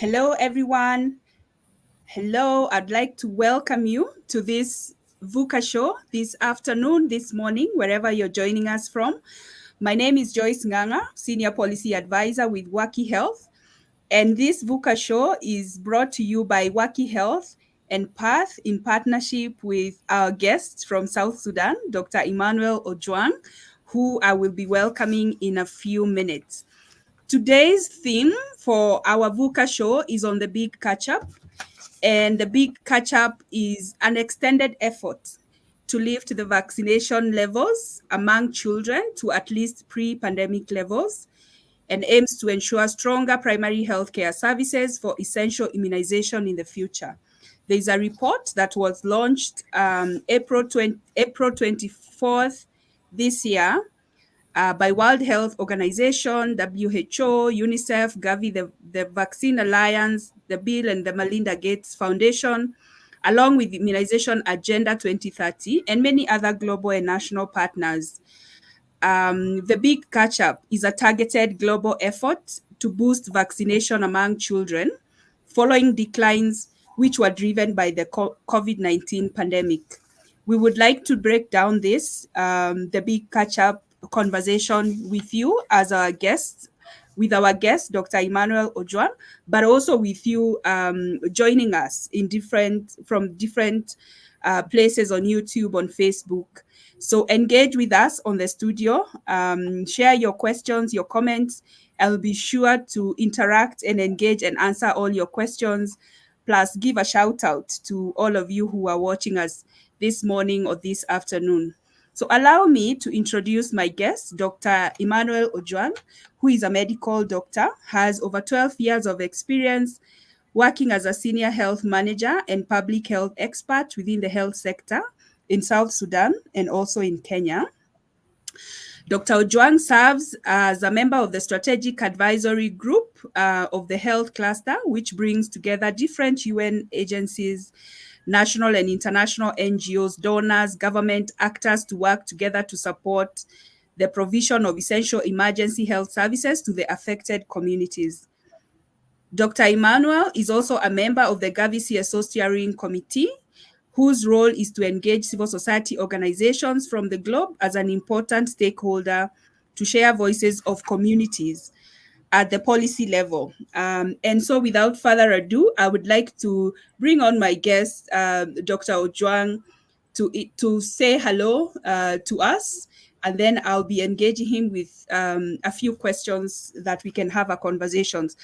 Hello, everyone. Hello, I'd like to welcome you to this Vuka show this afternoon, this morning, wherever you're joining us from. My name is Joyce Nganga, Senior Policy Advisor with Waki Health. And this Vuka show is brought to you by Waki Health and Path in partnership with our guests from South Sudan, Dr. Emmanuel Ojwang, who I will be welcoming in a few minutes. Today's theme for our VUCA show is on the big catch-up, and the big catch-up is an extended effort to lift the vaccination levels among children to at least pre-pandemic levels and aims to ensure stronger primary healthcare services for essential immunization in the future. There is a report that was launched April 24th this year by World Health Organization, WHO, UNICEF, Gavi, the Vaccine Alliance, the Bill and the Melinda Gates Foundation, along with Immunization Agenda 2030 and many other global and national partners. The Big Catch-Up is a targeted global effort to boost vaccination among children following declines which were driven by the COVID-19 pandemic. We would like to break down this, the Big Catch-Up conversation with you as our guests, with our guest, Dr. Emmanuel Ojwang, but also with you joining us from different places on YouTube, on Facebook. So engage with us on the studio, share your questions, your comments. I'll be sure to interact and engage and answer all your questions, plus give a shout out to all of you who are watching us this morning or this afternoon. So allow me to introduce my guest, Dr. Emmanuel Ojwang, who is a medical doctor, has over 12 years of experience working as a senior health manager and public health expert within the health sector in South Sudan and also in Kenya. Dr. Ojwang serves as a member of the Strategic Advisory Group of the Health Cluster, which brings together different UN agencies, national and international NGOs, donors, government actors to work together to support the provision of essential emergency health services to the affected communities. Dr. Emmanuel is also a member of the Gavi CSO Steering Committee, whose role is to engage civil society organizations from the globe as an important stakeholder to share voices of communities at the policy level. And so without further ado, I would like to bring on my guest, Dr. Ojwang, to say hello to us, and then I'll be engaging him with a few questions that we can have a conversations.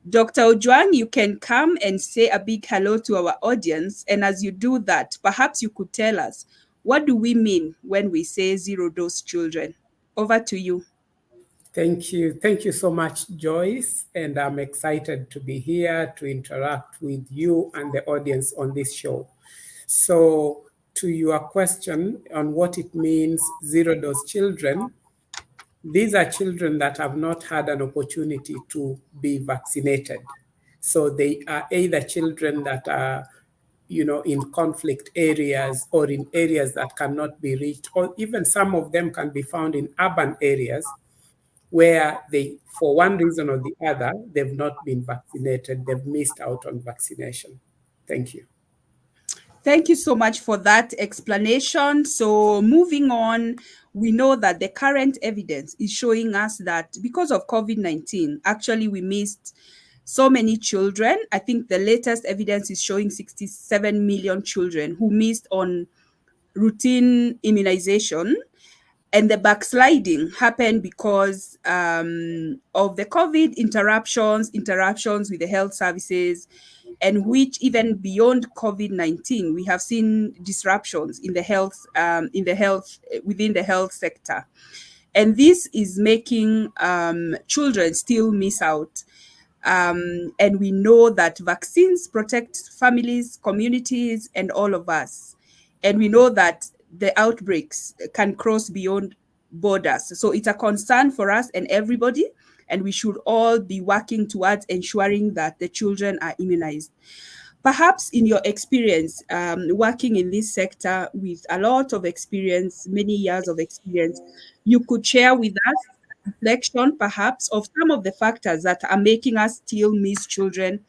Dr. Ojwang, you can come and say a big hello to our audience. And as you do that, perhaps you could tell us, what do we mean when we say zero-dose children? Over to you. Thank you. Thank you so much, Joyce. And I'm excited to be here to interact with you and the audience on this show. So to your question on what it means, zero-dose children, these are children that have not had an opportunity to be vaccinated. So they are either children that are, in conflict areas or in areas that cannot be reached, or even some of them can be found in urban areas where they, for one reason or the other, they've not been vaccinated. They've missed out on vaccination. Thank you. Thank you so much for that explanation. So moving on, we know that the current evidence is showing us that because of COVID-19, actually we missed so many children. I think the latest evidence is showing 67 million children who missed on routine immunization. And the backsliding happened because of the COVID interruptions with the health services, and which even beyond COVID-19, we have seen disruptions in the health, within the health sector. And this is making children still miss out. And we know that vaccines protect families, communities, and all of us. And we know that the outbreaks can cross beyond borders. So it's a concern for us and everybody, and we should all be working towards ensuring that the children are immunized. Perhaps in your experience, working in this sector with a lot of experience, many years of experience, you could share with us a reflection perhaps of some of the factors that are making us still miss children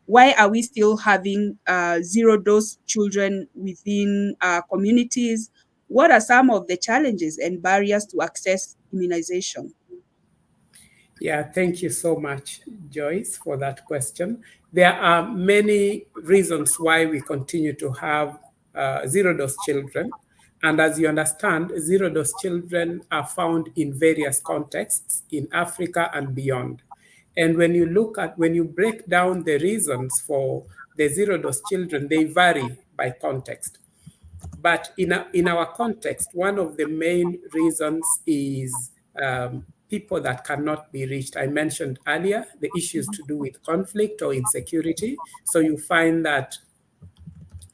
Why are we still having zero dose children within our communities? What are some of the challenges and barriers to access immunization? Yeah, thank you so much, Joyce, for that question. There are many reasons why we continue to have zero-dose children. And as you understand, zero-dose children are found in various contexts in Africa and beyond. And when you break down the reasons for the zero-dose children, they vary by context. But in our context, one of the main reasons is people that cannot be reached. I mentioned earlier the issues to do with conflict or insecurity. So you find that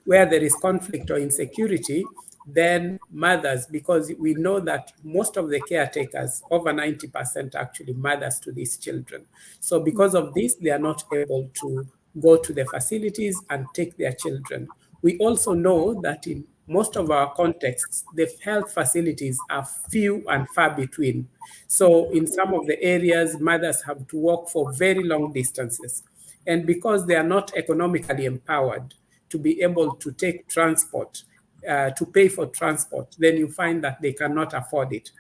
where there is conflict or insecurity, then mothers, because we know that most of the caretakers, over 90% actually mothers to these children. So because of this, they are not able to go to the facilities and take their children. We also know that in most of our contexts, the health facilities are few and far between. So in some of the areas, mothers have to walk for very long distances. And because they are not economically empowered, to be able to take transport, to pay for transport, then you find that they cannot afford it.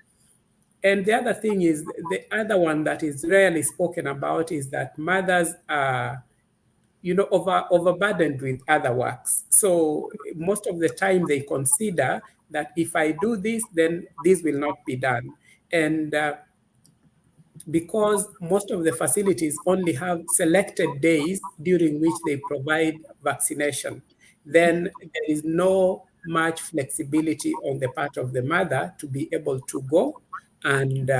And the other thing is, the other one that is rarely spoken about is that mothers are, overburdened with other works. So most of the time they consider that if I do this, then this will not be done. And because most of the facilities only have selected days during which they provide vaccination, then there is no much flexibility on the part of the mother to be able to go and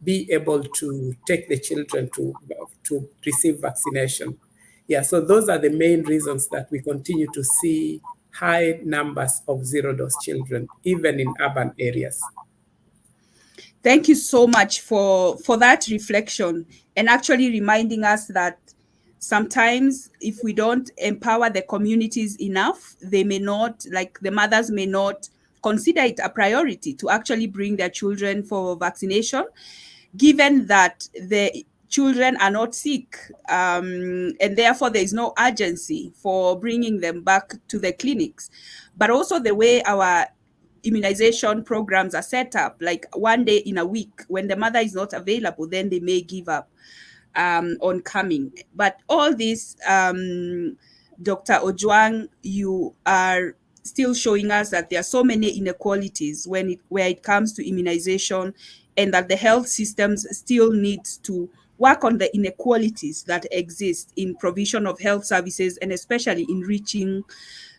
be able to take the children to receive vaccination. Yeah, so those are the main reasons that we continue to see high numbers of zero-dose children, even in urban areas. Thank you so much for that reflection, and actually reminding us that sometimes if we don't empower the communities enough, they may not, like the mothers may not consider it a priority to actually bring their children for vaccination, given that the children are not sick, and therefore there is no urgency for bringing them back to the clinics. But also the way our immunization programs are set up, like one day in a week, when the mother is not available, then they may give up on coming. But all this, Dr. Ojwang, you are still showing us that there are so many inequalities where it comes to immunization, and that the health systems still need to work on the inequalities that exist in provision of health services, and especially in reaching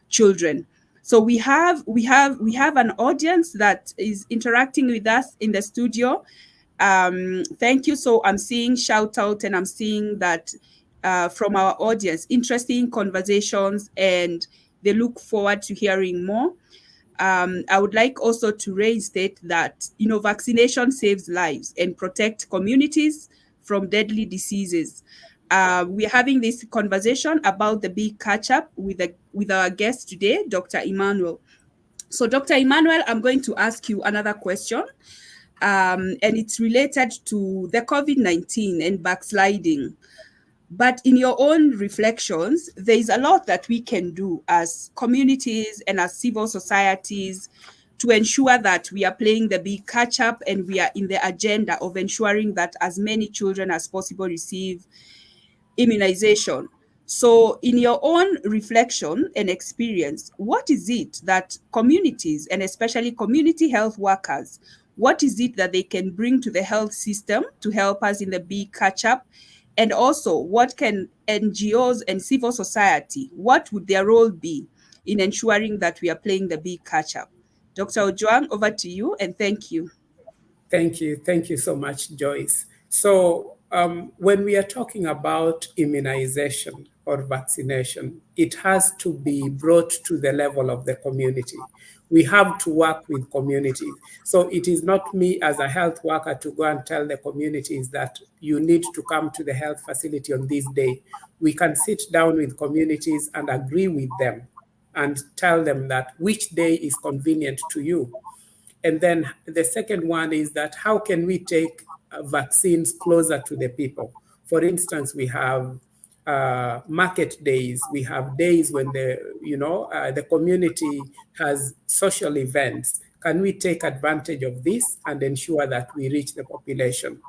children. So we have an audience that is interacting with us in the studio. Thank you. So I'm seeing shout out, and I'm seeing that from our audience, interesting conversations, and they look forward to hearing more. I would like also to reinstate that, vaccination saves lives and protect communities from deadly diseases. We're having this conversation about the big catch up with our guest today, Dr. Emmanuel. So, Dr. Emmanuel, I'm going to ask you another question, and it's related to the COVID-19 and backsliding. But in your own reflections, there is a lot that we can do as communities and as civil societies to ensure that we are playing the big catch up, and we are in the agenda of ensuring that as many children as possible receive immunization. So, in your own reflection and experience, what is it that communities, and especially community health workers, what is it that they can bring to the health system to help us in the big catch up? And also, what can NGOs and civil society, what would their role be in ensuring that we are playing the big catch up? Dr. Ojwang, over to you, and thank you. Thank you. Thank you so much, Joyce. So when we are talking about immunization or vaccination, it has to be brought to the level of the community. We have to work with communities. So it is not me as a health worker to go and tell the communities that you need to come to the health facility on this day. We can sit down with communities and agree with them and tell them that which day is convenient to you. And then the second one is that how can we take vaccines closer to the people? For instance, we have market days. We have days when the community has social events. Can we take advantage of this and ensure that we reach the population?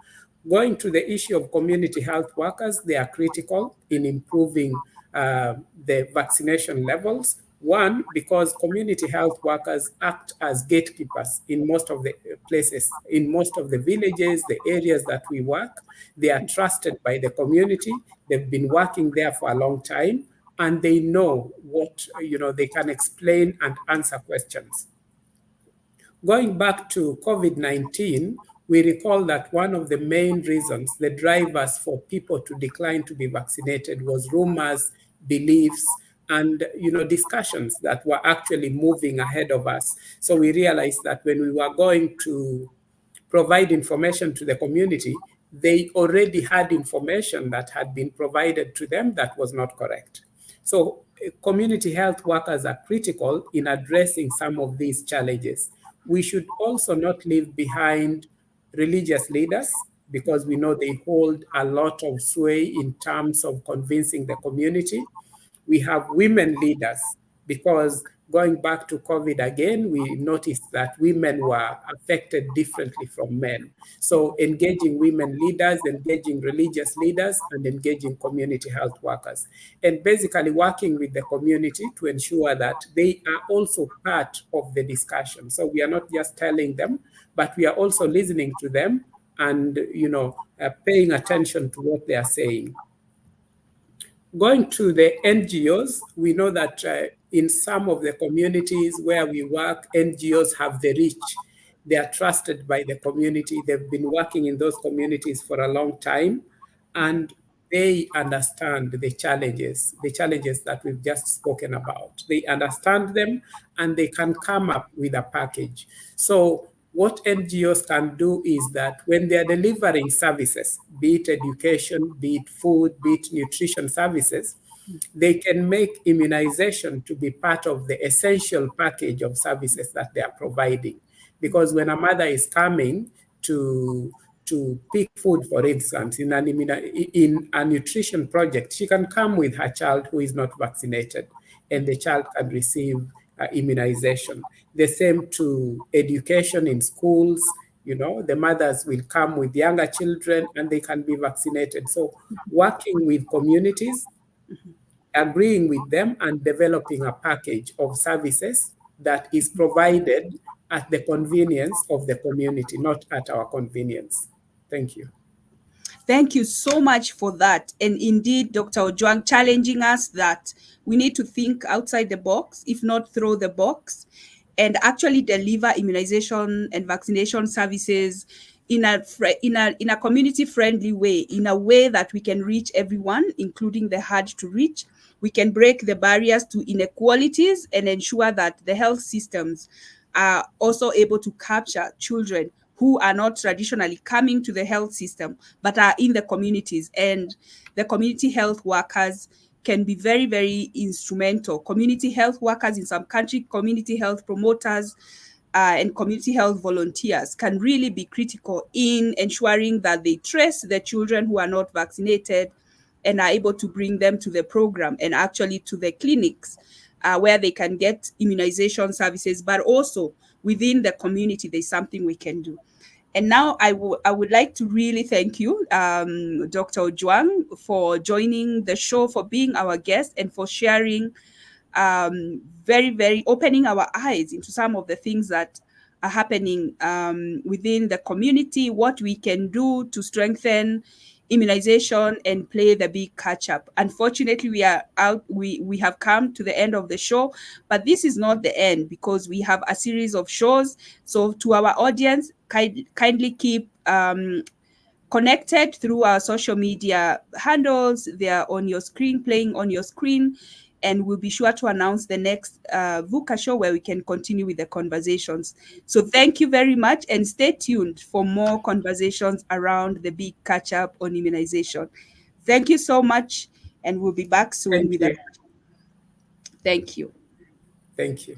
Going to the issue of community health workers, they are critical in improving the vaccination levels. One, because community health workers act as gatekeepers in most of the places, in most of the villages, the areas that we work. They are trusted by the community. They've been working there for a long time, and they know what, they can explain and answer questions. Going back to COVID-19, we recall that one of the main reasons, the drivers for people to decline to be vaccinated was rumors, beliefs, and discussions that were actually moving ahead of us. So we realized that when we were going to provide information to the community, they already had information that had been provided to them that was not correct. So community health workers are critical in addressing some of these challenges. We should also not leave behind religious leaders, because we know they hold a lot of sway in terms of convincing the community. We have women leaders, because going back to COVID again, we noticed that women were affected differently from men. So engaging women leaders, engaging religious leaders, and engaging community health workers. And basically working with the community to ensure that they are also part of the discussion. So we are not just telling them, but we are also listening to them and paying attention to what they are saying. Going to the NGOs, we know that in some of the communities where we work, NGOs have the reach. They are trusted by the community. They've been working in those communities for a long time, and they understand the challenges that we've just spoken about. They understand them, and they can come up with a package. So what NGOs can do is that when they're delivering services, be it education, be it food, be it nutrition services, they can make immunization to be part of the essential package of services that they are providing. Because when a mother is coming to pick food, for instance, in a nutrition project, she can come with her child who is not vaccinated, and the child can receive immunization. The same to education in schools. The mothers will come with younger children and they can be vaccinated. So working with communities, agreeing with them, and developing a package of services that is provided at the convenience of the community, not at our convenience. Thank you. Thank you so much for that. And indeed, Dr. Ojwang challenging us that we need to think outside the box, if not through the box, and actually deliver immunization and vaccination services in a community-friendly way, in a way that we can reach everyone, including the hard to reach. We can break the barriers to inequalities and ensure that the health systems are also able to capture children who are not traditionally coming to the health system, but are in the communities. And the community health workers can be very, very instrumental. Community health workers in some country, community health promoters, and community health volunteers can really be critical in ensuring that they trace the children who are not vaccinated and are able to bring them to the program and actually to the clinics where they can get immunization services, but also within the community, there's something we can do. And now I would like to really thank you, Dr. Ojwang, for joining the show, for being our guest, and for sharing very, very opening our eyes into some of the things that are happening within the community, what we can do to strengthen immunization and play the big catch up. Unfortunately, we have come to the end of the show, but this is not the end, because we have a series of shows. So to our audience, kindly keep connected through our social media handles. They are on your screen, playing on your screen, and we'll be sure to announce the next Vuka show where we can continue with the conversations. So thank you very much, and stay tuned for more conversations around the big catch up on immunization. Thank you so much, and we'll be back soon Thank with you. Thank you. Thank you.